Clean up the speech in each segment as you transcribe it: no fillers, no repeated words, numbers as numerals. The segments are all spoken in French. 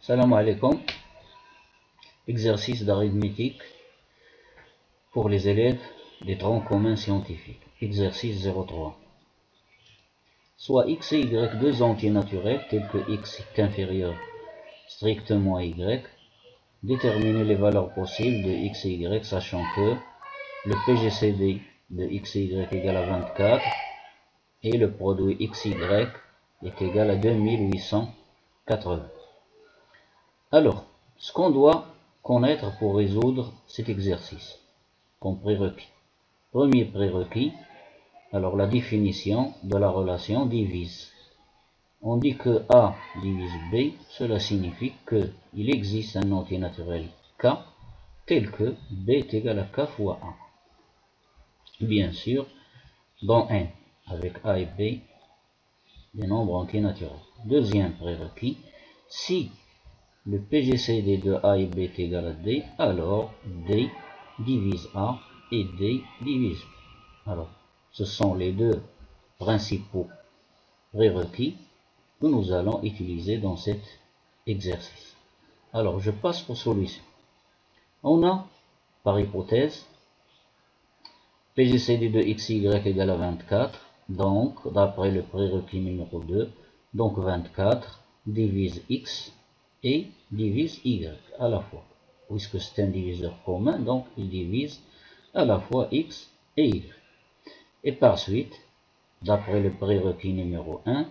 Salam alaikum. Exercice d'arithmétique pour les élèves des troncs communs scientifiques. Exercice 03. Soit x et y deux entiers naturels tels que x est inférieur strictement à y. Déterminer les valeurs possibles de x et y sachant que le PGCD de x et y est égal à 24 et le produit xy est égal à 2880. Alors, ce qu'on doit connaître pour résoudre cet exercice comme prérequis. Premier prérequis, alors la définition de la relation divise. On dit que A divise B, cela signifie qu'il existe un entier naturel K tel que B est égal à K fois A. Bien sûr, dans N, avec A et B, des nombres entiers naturels. Deuxième prérequis, si le PGCD de A et B est égal à D, alors D divise A et D divise B. Alors, ce sont les deux principaux prérequis que nous allons utiliser dans cet exercice. Alors, je passe aux solutions. On a, par hypothèse, PGCD de xy égale à 24. Donc, d'après le prérequis numéro 2, donc 24 divise x et divise y à la fois. Puisque c'est un diviseur commun, donc il divise à la fois x et y. Et par suite, d'après le prérequis numéro 1,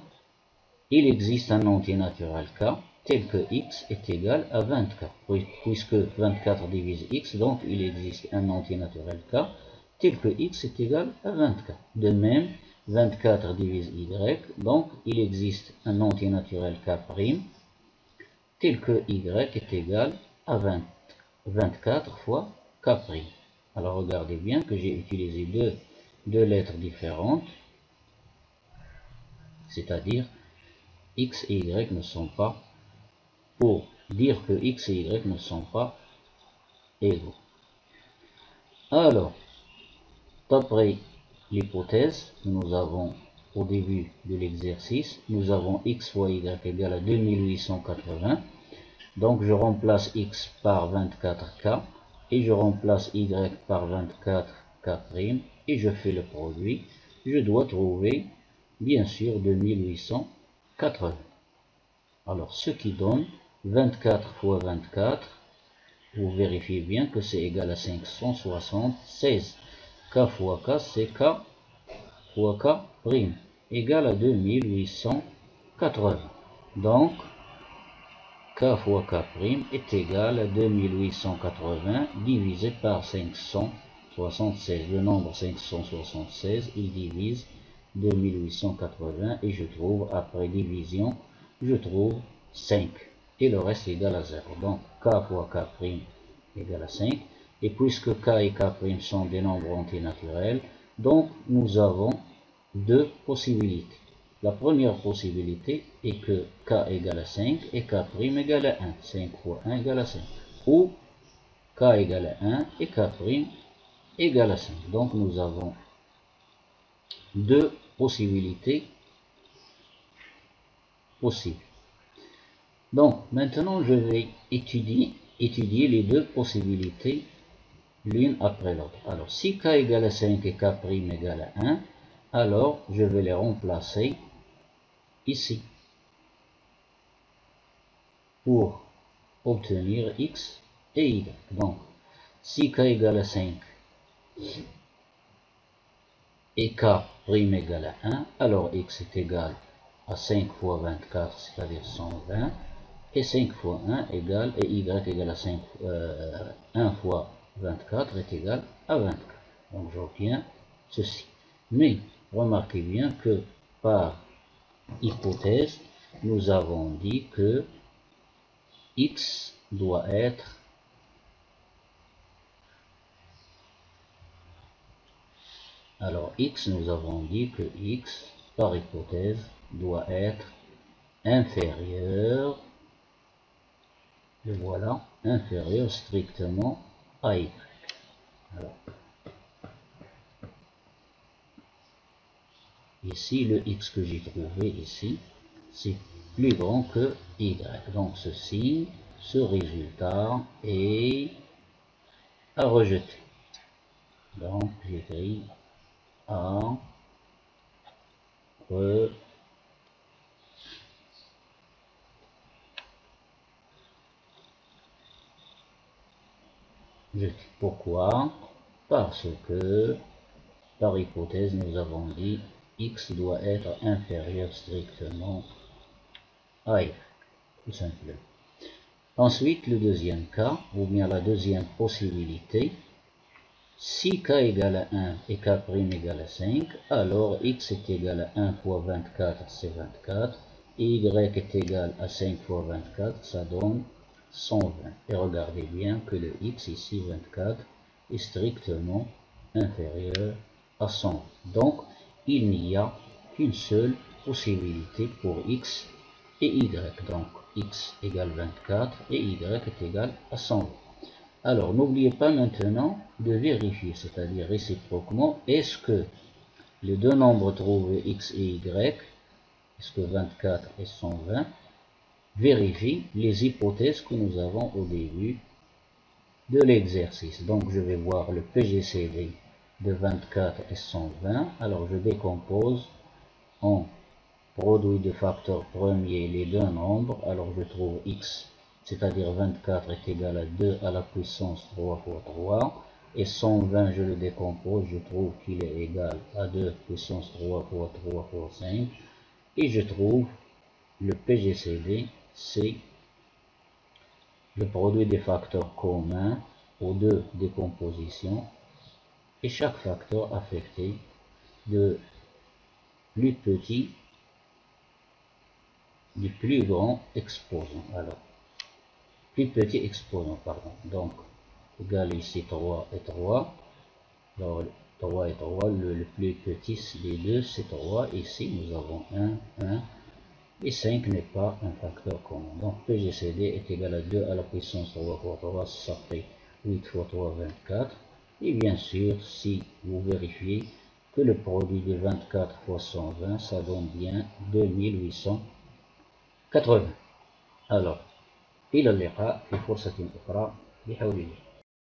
il existe un entier naturel k tel que x est égal à 24. Puisque 24 divise x, donc il existe un entier naturel k tel que x est égal à 24. De même, 24 divise y, donc il existe un entier naturel k' tel que y est égal à 24 fois k'. Alors regardez bien que j'ai utilisé deux lettres différentes, c'est-à-dire x et y ne sont pas, pour dire que x et y ne sont pas égaux. Alors, d'après l'hypothèse que nous avons au début de l'exercice, nous avons x fois y égale à 2880. Donc je remplace x par 24k et je remplace y par 24k' et je fais le produit. Je dois trouver bien sûr 2880. Alors ce qui donne 24 fois 24, vous vérifiez bien que c'est égal à 576. K fois K, c'est K fois K' égale à 2880. Donc K fois K' est égal à 2880 divisé par 576. Le nombre 576, il divise 2880 et je trouve, après division, je trouve 5. Et le reste est égal à 0. Donc K fois K' égale à 5. Et puisque K et K' sont des nombres entiers naturels, donc nous avons deux possibilités. La première possibilité est que k égale à 5 et k' égale à 1. 5 fois 1 égale à 5. Ou k égale à 1 et k' égale à 5. Donc nous avons deux possibilités possibles. Donc maintenant je vais étudier les deux possibilités l'une après l'autre. Alors si k égale à 5 et k' égale à 1, alors je vais les remplacer ici pour obtenir x et y. Donc, si k égale à 5 et k' égale à 1, alors x est égal à 5 fois 24, c'est-à-dire 120, et 5 fois 1 égale, et y égale à 1 fois 24 est égal à 24. Donc j'obtiens ceci. Mais remarquez bien que par hypothèse, nous avons dit que x doit être x, nous avons dit que x, par hypothèse, doit être inférieur, et voilà, inférieur strictement à y. Alors, ici, le x que j'ai trouvé ici, c'est plus grand que y. Donc ceci, ce résultat est à rejeter. Donc j'écris à rejeter. Pourquoi? Parce que par hypothèse nous avons dit x doit être inférieur strictement à y, tout simplement. Ensuite, le deuxième cas, ou bien la deuxième possibilité, si k égale à 1 et k' égale à 5, alors x est égal à 1 fois 24, c'est 24, et y est égal à 5 fois 24, ça donne 120. Et regardez bien que le x ici, 24, est strictement inférieur à 100. Donc, il n'y a qu'une seule possibilité pour x et y. Donc, x égale 24 et y est égal à 100. Alors, n'oubliez pas maintenant de vérifier, c'est-à-dire réciproquement, est-ce que les deux nombres trouvés x et y, est-ce que 24 et 120, vérifie les hypothèses que nous avons au début de l'exercice. Donc, je vais voir le PGCD de 24 et 120. Alors, je décompose en produit de facteurs premiers les deux nombres. Alors, je trouve x, c'est-à-dire 24 est égal à 2 à la puissance 3 fois 3. Et 120, je le décompose, je trouve qu'il est égal à 2 puissance 3 fois 3 fois 5. Et je trouve le PGCD, c'est le produit des facteurs communs aux deux décompositions et chaque facteur affecté de plus petit du plus grand exposant. Alors, plus petit exposant, pardon. Donc, égal ici 3 et 3. Alors, 3 et 3, le plus petit des deux, c'est 3. Ici, nous avons 1, 1. Et 5 n'est pas un facteur commun. Donc, PGCD est égal à 2 à la puissance 3 fois 3, ça fait 8 fois 3, 24. Et bien sûr, si vous vérifiez que le produit de 24 fois 120, ça donne bien 2880. Alors, إلى اللقاء في فرصة أخرى بحول الله.